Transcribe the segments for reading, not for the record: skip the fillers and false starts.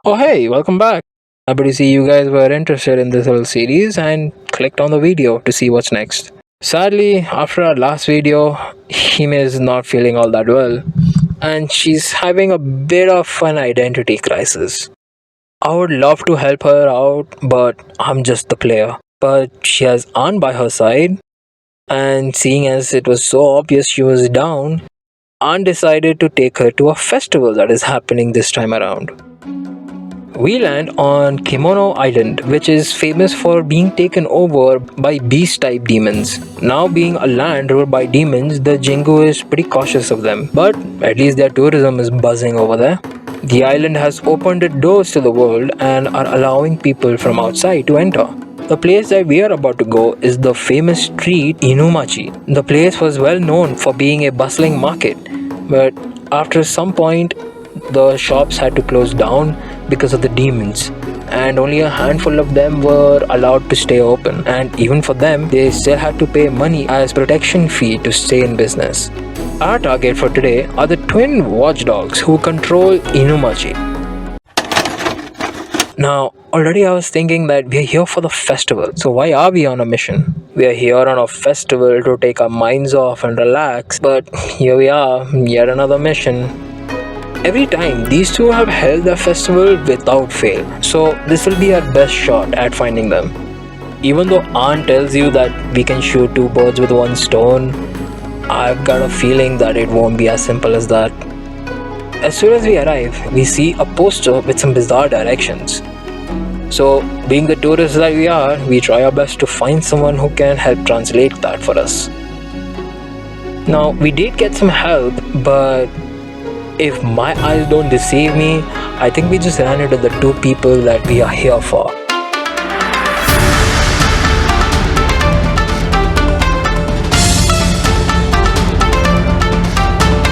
Oh, hey, welcome back. Happy to see you guys were interested in this whole series and clicked on the video to see what's next. Sadly, after our last video, Hime is not feeling all that well, and she's having a bit of an identity crisis. I would love to help her out, but I'm just the player. But she has Ann by her side, and seeing as it was so obvious she was down, Ann decided to take her to a festival that is happening this time around. We land on Kimono Island, which is famous for being taken over by beast-type demons. Now being a land ruled by demons, the Jingu is pretty cautious of them, but at least their tourism is buzzing over there. The island has opened its doors to the world and are allowing people from outside to enter. The place that we are about to go is the famous street Inumachi. The place was well known for being a bustling market, but after some point, the shops had to close down because of the demons, and only a handful of them were allowed to stay open, and even for them they still had to pay money as protection fee to stay in business. Our target for today are the twin watchdogs who control Inumachi. Now, already I was thinking that we are here for the festival, so why are we on a mission? We are here on a festival to take our minds off and relax, but here we are, yet another mission. Every time, these two have held the festival without fail, so this will be our best shot at finding them. Even though Aunt tells you that we can shoot two birds with one stone, I've got a feeling that it won't be as simple as that. As soon as we arrive, we see a poster with some bizarre directions. So, being the tourists that we are, we try our best to find someone who can help translate that for us. Now, we did get some help, but if my eyes don't deceive me, I think we just ran into the two people that we are here for.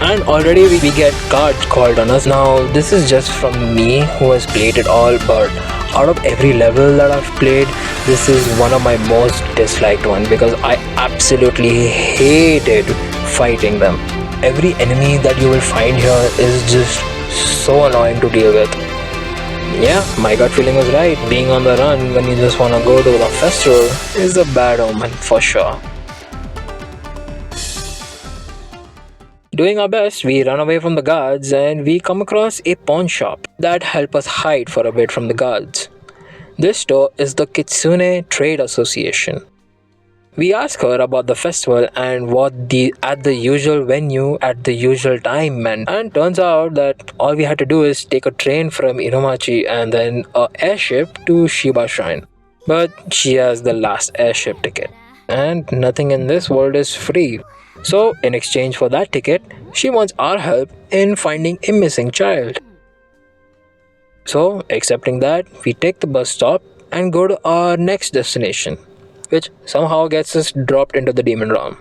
And already we get cards called on us. Now, this is just from me who has played it all, but out of every level that I've played, this is one of my most disliked ones because I absolutely hated fighting them. Every enemy that you will find here is just so annoying to deal with. Yeah, my gut feeling was right. Being on the run when you just want to go to the festival is a bad omen for sure. Doing our best, we run away from the guards and we come across a pawn shop that help us hide for a bit from the guards. This store is the Kitsune Trade Association. We ask her about the festival and what at the usual venue at the usual time meant, and turns out that all we had to do is take a train from Inumachi and then an airship to Shiba Shrine. But she has the last airship ticket, and nothing in this world is free. So, in exchange for that ticket, she wants our help in finding a missing child. So, accepting that, we take the bus stop and go to our next destination, which somehow gets us dropped into the demon realm.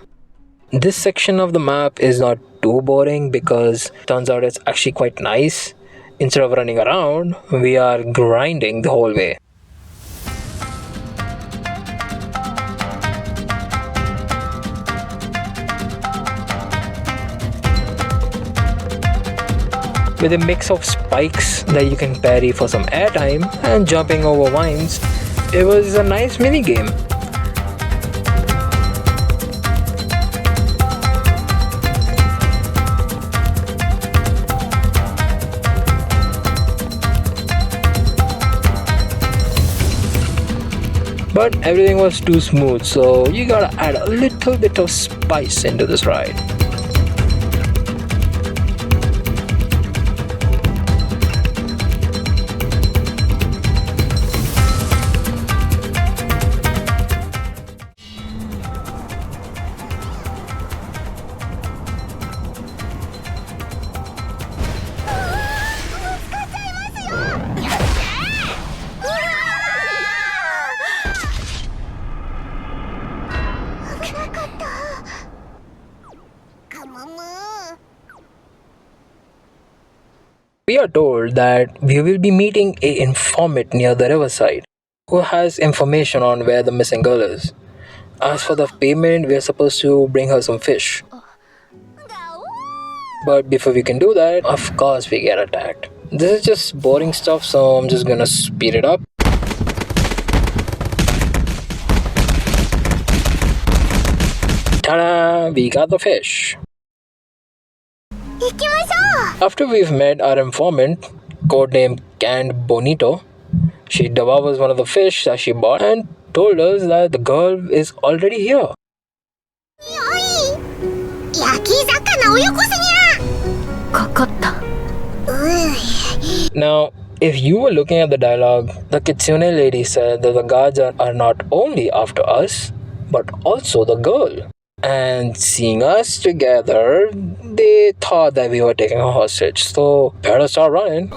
This section of the map is not too boring because turns out it's actually quite nice. Instead of running around, we are grinding the whole way. With a mix of spikes that you can parry for some airtime and jumping over vines, it was a nice mini game. But everything was too smooth, so you gotta add a little bit of spice into this ride. We are told that we will be meeting an informant near the riverside who has information on where the missing girl is. As for the payment, we are supposed to bring her some fish. But before we can do that, of course we get attacked. This is just boring stuff, so I'm just gonna speed it up. Ta-da! We got the fish. After we've met our informant, codenamed Canned Bonito, she devours one of the fish that she bought and told us that the girl is already here. Now, if you were looking at the dialogue, the Kitsune lady said that the guards are not only after us, but also the girl. And seeing us together, they thought that we were taking a hostage. So, better start running.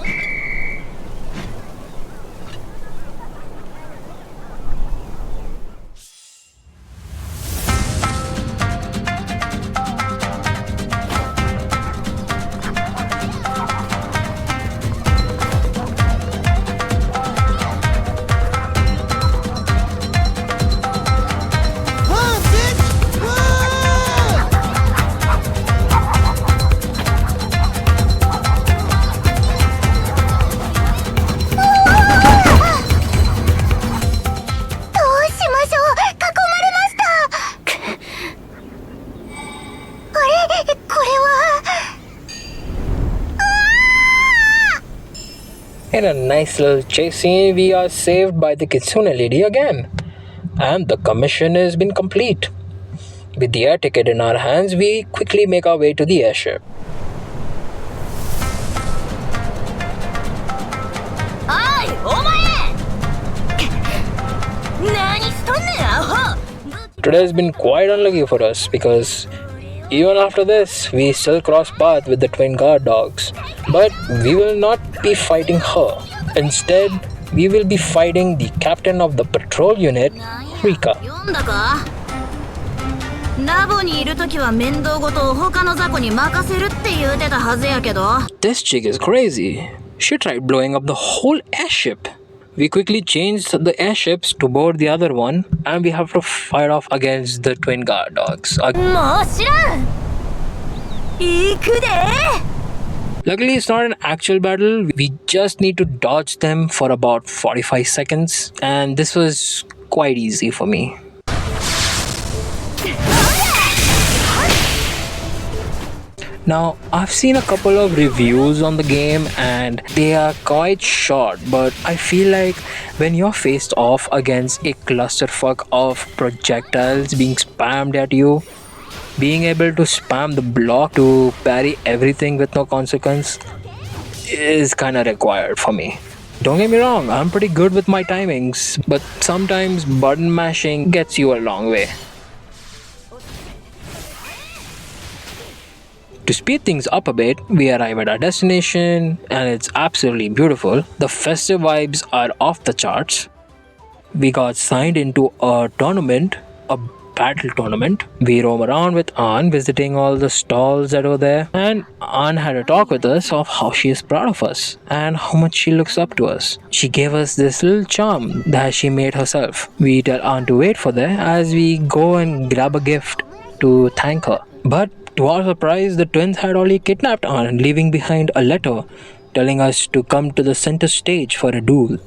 In a nice little chase scene, we are saved by the Kitsune lady again. And the commission has been complete. With the air ticket in our hands, we quickly make our way to the airship. Today has been quite unlucky for us because even after this, we still cross paths with the twin guard dogs. But we will not be fighting her. Instead, we will be fighting the captain of the patrol unit, Rika. This chick is crazy. She tried blowing up the whole airship. We quickly changed the airships to board the other one, and we have to fight off against the twin guard dogs. Luckily, it's not an actual battle. We just need to dodge them for about 45 seconds, and this was quite easy for me. Now, I've seen a couple of reviews on the game and they are quite short, but I feel like when you're faced off against a clusterfuck of projectiles being spammed at you, being able to spam the block to parry everything with no consequence is kinda required for me. Don't get me wrong, I'm pretty good with my timings, but sometimes button mashing gets you a long way. To speed things up a bit, we arrive at our destination and it's absolutely beautiful. The festive vibes are off the charts. We got signed into a tournament, a battle tournament. We roam around with Ann, visiting all the stalls that were there, and Ann had a talk with us of how she is proud of us and how much she looks up to us. She gave us this little charm that she made herself. We tell Ann to wait for there as we go and grab a gift to thank her. But to our surprise, the twins had already kidnapped Ann, leaving behind a letter telling us to come to the center stage for a duel.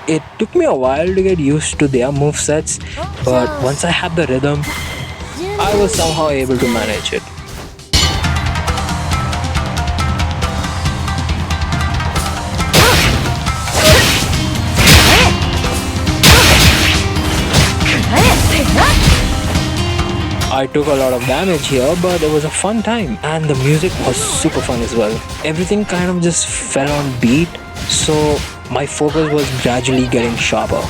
It took me a while to get used to their movesets, but once I had the rhythm, I was somehow able to manage it. I took a lot of damage here, but it was a fun time and the music was super fun as well. Everything kind of just fell on beat, so my focus was gradually getting sharper.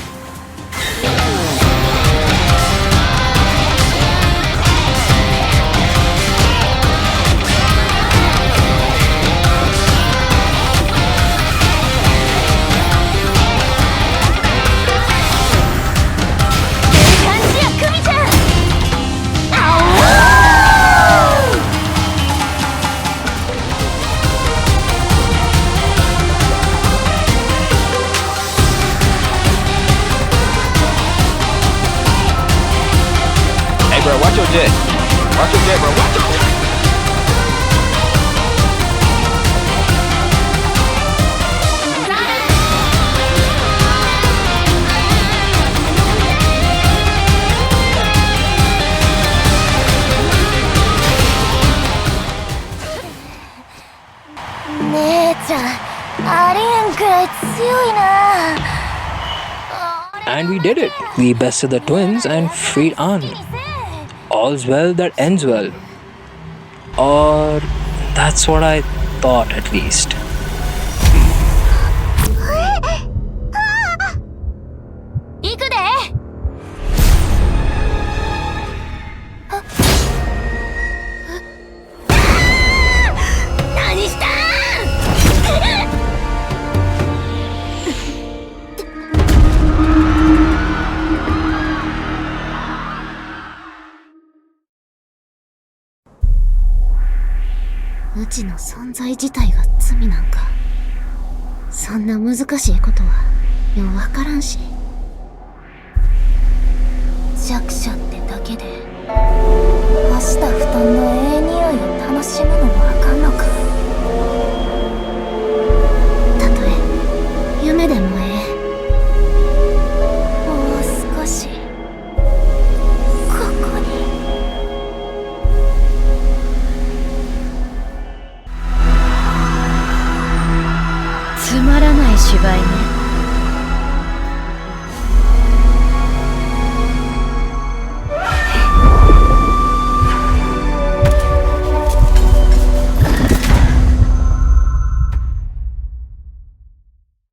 jet. Watch your jet, bro. Watch your jet. And we did it. We bested the twins and freed Ann. All's well that ends well. Or that's what I thought at least.うちの存在自体が罪なんか。そんな難しいことはようわからんし。弱者ってだけで干した布団のええ匂いを楽しむのもあかんのか。たとえ夢でもええ。もう少しここに。つまらない芝居ね。